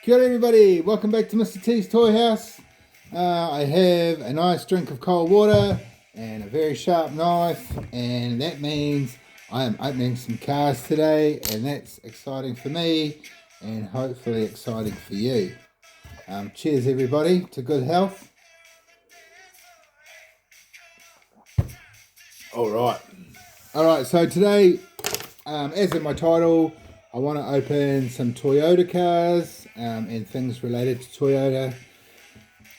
Kia ora everybody, welcome back to Mr. T's Toy House. I have a nice drink of cold water and a very sharp knife, and that means I am opening some cars today, and that's exciting for me and hopefully exciting for you. Cheers everybody to good health. Alright, so today, as in my title, I want to open some Toyota cars and things related to Toyota.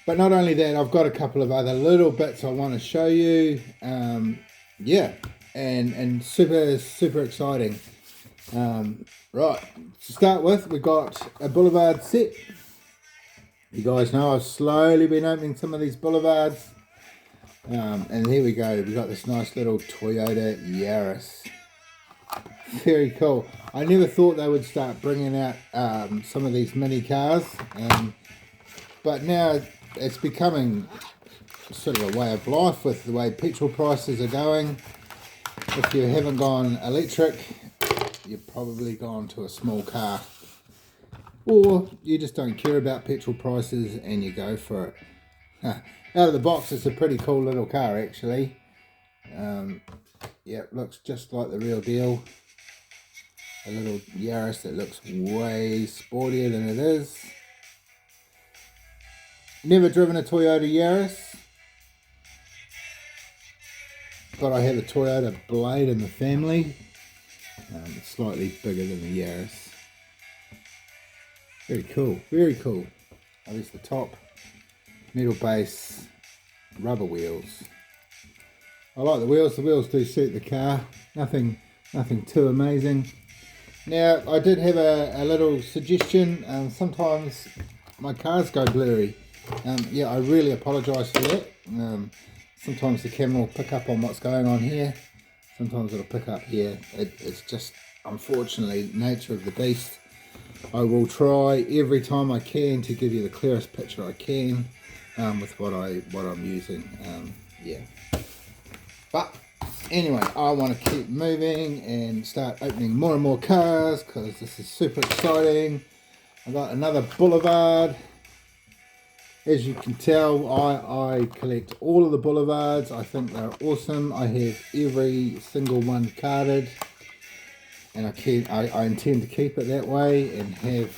But not only that, I've got a couple of other little bits I want to show you. And super exciting. Right, to start with, we've got a Boulevard set. You guys know I've slowly been opening some of these Boulevards. And here we go, we've got this nice little Toyota Yaris. Very cool. I never thought they would start bringing out some of these mini cars, but now it's becoming sort of a way of life with the way petrol prices are going. If you haven't gone electric, you've probably gone to a small car, or you just don't care about petrol prices and you go for it. Out of the box, it's a pretty cool little car actually. Yeah, looks just like the real deal. A little Yaris that looks way sportier than it is. Never driven a Toyota Yaris, but I have a Toyota Blade in the family. It's slightly bigger than the Yaris. Very cool, very cool. Oh, there's the top, metal base, rubber wheels. I like the wheels do suit the car, nothing too amazing. Now, I did have a little suggestion. Sometimes my cars go blurry. Yeah, I really apologise for that. Sometimes the camera will pick up on what's going on here. Sometimes it'll pick up here. It's just, unfortunately, nature of the beast. I will try every time I can to give you the clearest picture I can with what I'm using. Yeah. But anyway, I want to keep moving and start opening more and more cars because this is super exciting. I got another Boulevard. As you can tell, I collect all of the Boulevards. I think they're awesome. I have every single one carded, and I intend to keep it that way and have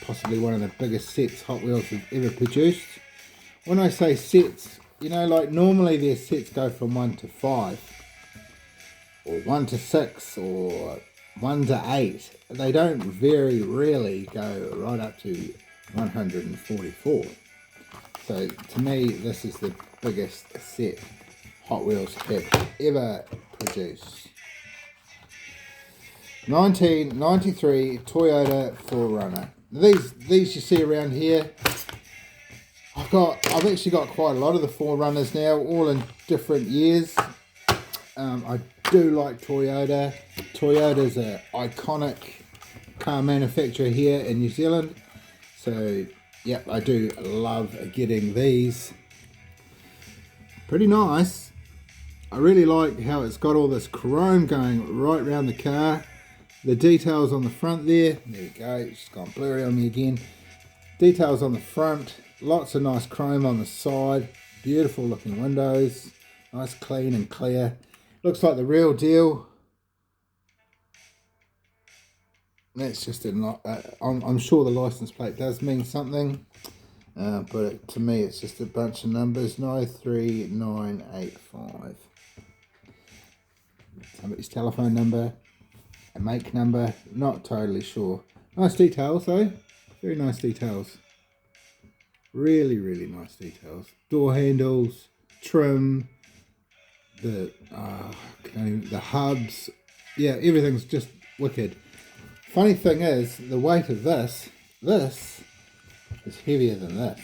possibly one of the biggest sets Hot Wheels have ever produced. When I say sets, you know, like normally their sets go from 1 to 5, or 1 to 6, or 1 to 8. They don't very rarely go right up to 144. So to me, this is the biggest set Hot Wheels have ever produced. 1993 Toyota 4Runner. These you see around here. I've actually got quite a lot of the 4Runners now, all in different years. I do like Toyota. Toyota's an iconic car manufacturer here in New Zealand. So, yep, I do love getting these. Pretty nice. I really like how it's got all this chrome going right around the car. The details on the front there we go, it's just gone blurry on me again. Details on the front. Lots of nice chrome on the side, beautiful looking windows, nice clean and clear. Looks like the real deal. That's just I'm sure the license plate does mean something, but to me it's just a bunch of numbers. 93985. Somebody's telephone number, a make number, not totally sure. Nice details though, very nice details. Really nice details. Door handles, trim, the hubs. Yeah, everything's just wicked. Funny thing is, the weight of this is heavier than this.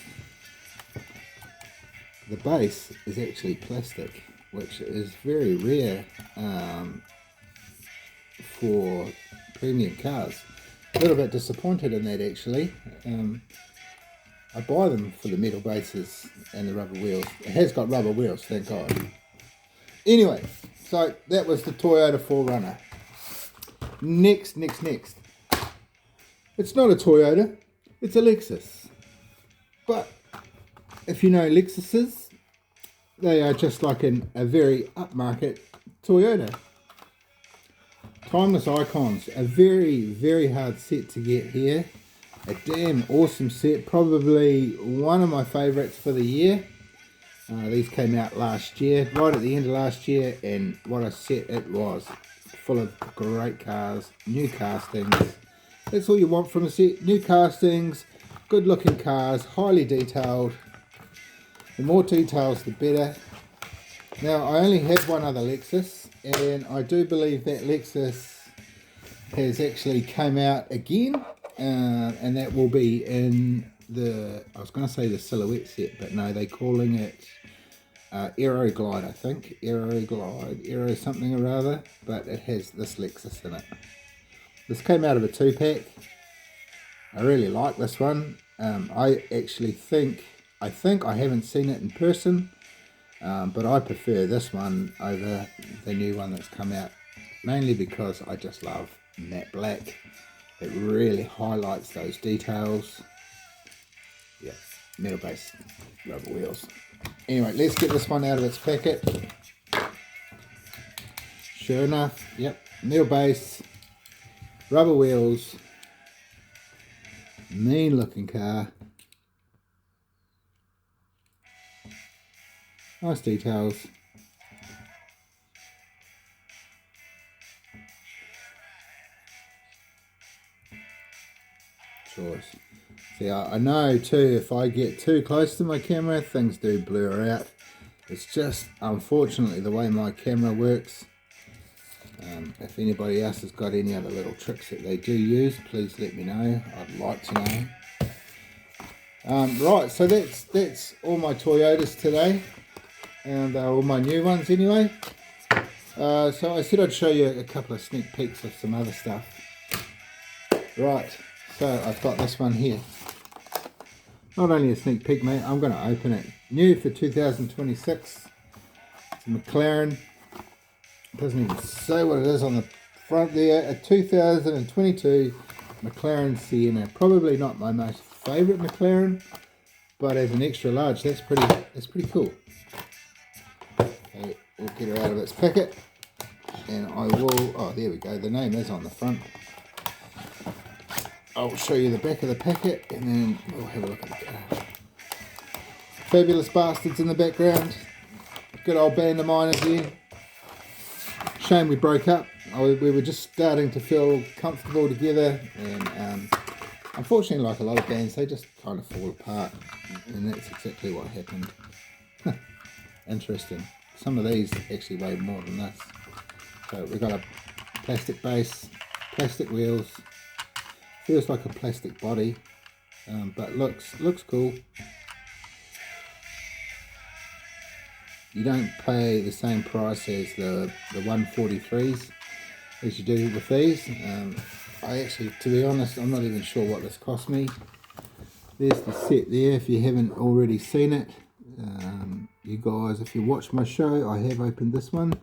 The base is actually plastic, which is very rare for premium cars. A little bit disappointed in that actually. I buy them for the metal bases and the rubber wheels. It has got rubber wheels, thank God. Anyway, so that was the Toyota 4Runner. Next. It's not a Toyota, it's a Lexus. But if you know Lexuses, they are just like a very upmarket Toyota. Timeless Icons, a very, very hard set to get here. A damn awesome set, probably one of my favourites for the year. These came out last year, right at the end of last year, and what a set it was. Full of great cars, new castings. That's all you want from a set. New castings, good looking cars, highly detailed. The more details the better. Now I only have one other Lexus, and I do believe that Lexus has actually come out again, and that will be in the, I was going to say the Silhouette set, but no, they're calling it Aero Glide, I think. Aero Glide, Aero something or other, but it has this Lexus in it. This came out of a 2-pack. I really like this one. I actually think I haven't seen it in person, but I prefer this one over the new one that's come out, mainly because I just love matte black. It really highlights those details. Yeah, metal base rubber wheels. Anyway, let's get this one out of its packet. Sure enough, yep, metal base, rubber wheels, mean looking car. Nice details. Choice. See, I know too, if I get too close to my camera, things do blur out. It's just, unfortunately, the way my camera works. If anybody else has got any other little tricks that they do use, please let me know. I'd like to know. Right, so that's all my Toyotas today, and all my new ones anyway. So I said I'd show you a couple of sneak peeks of some other stuff. Right, so I've got this one here. Not only a sneak peek, mate, I'm going to open it. New for 2026. It's a McLaren. It doesn't even say what it is on the front there. A 2022 McLaren Sienna. Probably not my most favourite McLaren, but as an extra large, that's pretty cool. Okay, we'll get her out of its packet, and I will. Oh, there we go. The name is on the front. I'll show you the back of the packet, and then we'll have a look at the car. Fabulous Bastards in the background. Good old band of mine again. Shame we broke up. We were just starting to feel comfortable together, and unfortunately, like a lot of bands, they just kind of fall apart, and that's exactly what happened. Interesting. Some of these actually weigh more than this. So we've got a plastic base, plastic wheels. Feels like a plastic body, but looks cool. You don't pay the same price as the 143s as you do with these. I actually, to be honest, I'm not even sure what this cost me. There's the set there if you haven't already seen it. You guys, if you watch my show, I have opened this one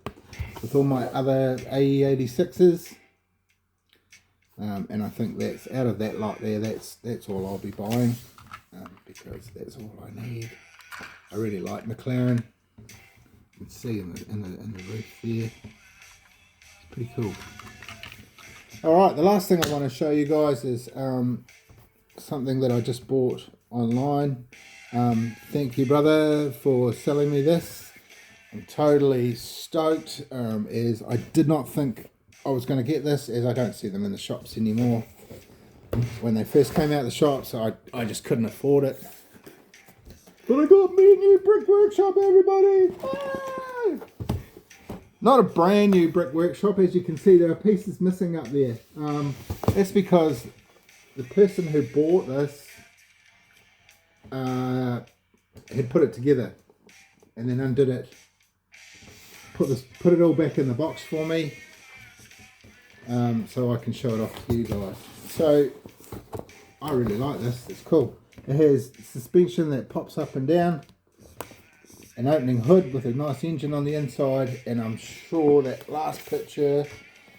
with all my other AE86s. And I think that's, out of that lot there, that's all I'll be buying, because that's all I need. I really like McLaren. You can see in the roof there. It's pretty cool. Alright, the last thing I want to show you guys is something that I just bought online. Thank you, brother, for selling me this. I'm totally stoked, as I did not think I was going to get this, as I don't see them in the shops anymore. When they first came out of the shops, I just couldn't afford it. But I got me a new Brick Workshop, everybody! Ah! Not a brand new Brick Workshop, as you can see there are pieces missing up there. That's because the person who bought this had put it together and then undid it. Put it all back in the box for me. So I can show it off to you guys. So I really like this. It's cool. It has suspension that pops up and down, an opening hood with a nice engine on the inside, and I'm sure that last picture,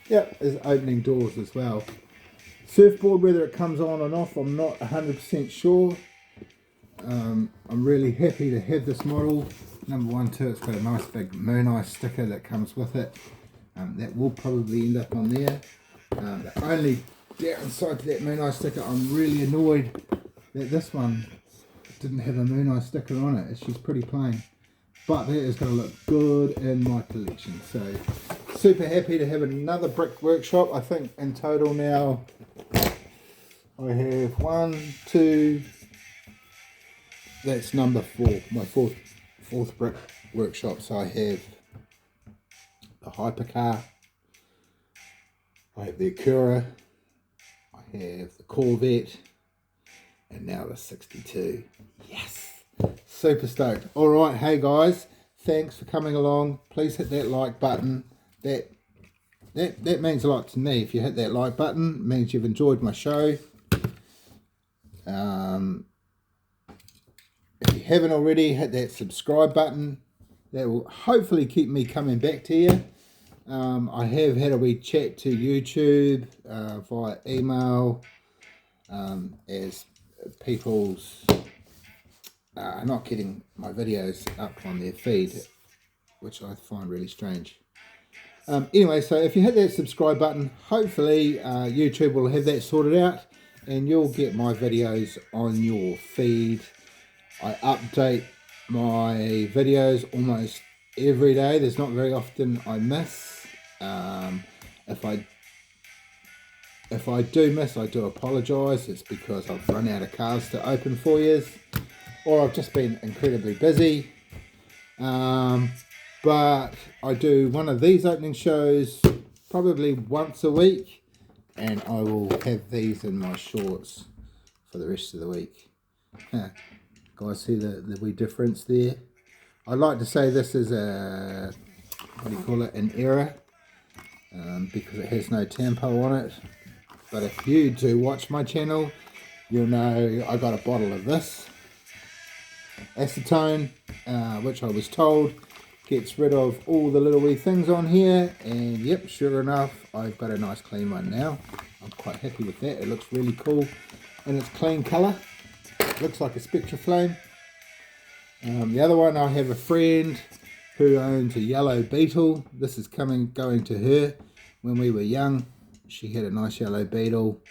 yep, is opening doors as well. Surfboard, whether it comes on or off, I'm not 100% sure. I'm really happy to have this model. Number one too, it's got a nice big Moon Eye sticker that comes with it. That will probably end up on there. The only downside to that Moon Eye sticker, I'm really annoyed that this one didn't have a Moon Eye sticker on it. It's just pretty plain. But that is going to look good in my collection. So super happy to have another brick workshop. I think in total now I have 1, 2, that's number 4, my fourth brick workshop. So I have the Hypercar, I have the Acura, I have the Corvette, and now the 62. Yes, super stoked. All right, hey guys, thanks for coming along. Please hit that like button. That means a lot to me. If you hit that like button, it means you've enjoyed my show. If you haven't already, hit that subscribe button. That will hopefully keep me coming back to you. I have had a wee chat to YouTube via email as people's not getting my videos up on their feed, which I find really strange. Anyway, so if you hit that subscribe button, hopefully YouTube will have that sorted out and you'll get my videos on your feed. I update my videos almost every day. There's not very often I miss. If I do miss, I do apologise. It's because I've run out of cars to open for you, or I've just been incredibly busy. But I do one of these opening shows probably once a week, and I will have these in my shorts for the rest of the week. Guys, see the wee difference there? I like to say this is a, what do you call it, an error, because it has no tampo on it. But if you do watch my channel, you'll know I got a bottle of this acetone, which I was told gets rid of all the little wee things on here, and yep, sure enough, I've got a nice clean one now. I'm quite happy with that. It looks really cool in its clean colour. Looks like a Spectra Flame. The other one, I have a friend who owns a yellow Beetle. This is going to her. When we were young, she had a nice yellow Beetle,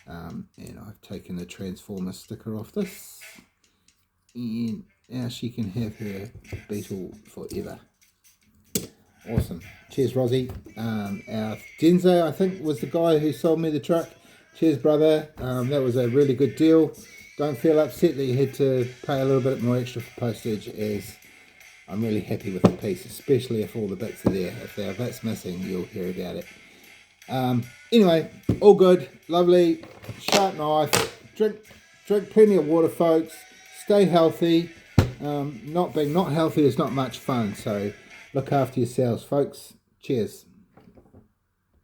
and I've taken the Transformer sticker off this, and now she can have her Beetle forever. Awesome. Cheers, Rosie. Our Denzo, I think, was the guy who sold me the truck. Cheers, brother. That was a really good deal. Don't feel upset that you had to pay a little bit more extra for postage, as I'm really happy with the piece, especially if all the bits are there. If there are bits missing, you'll hear about it. Anyway, all good, lovely, sharp knife. Drink plenty of water, folks. Stay healthy. Not being not healthy is not much fun, so look after yourselves, folks. Cheers.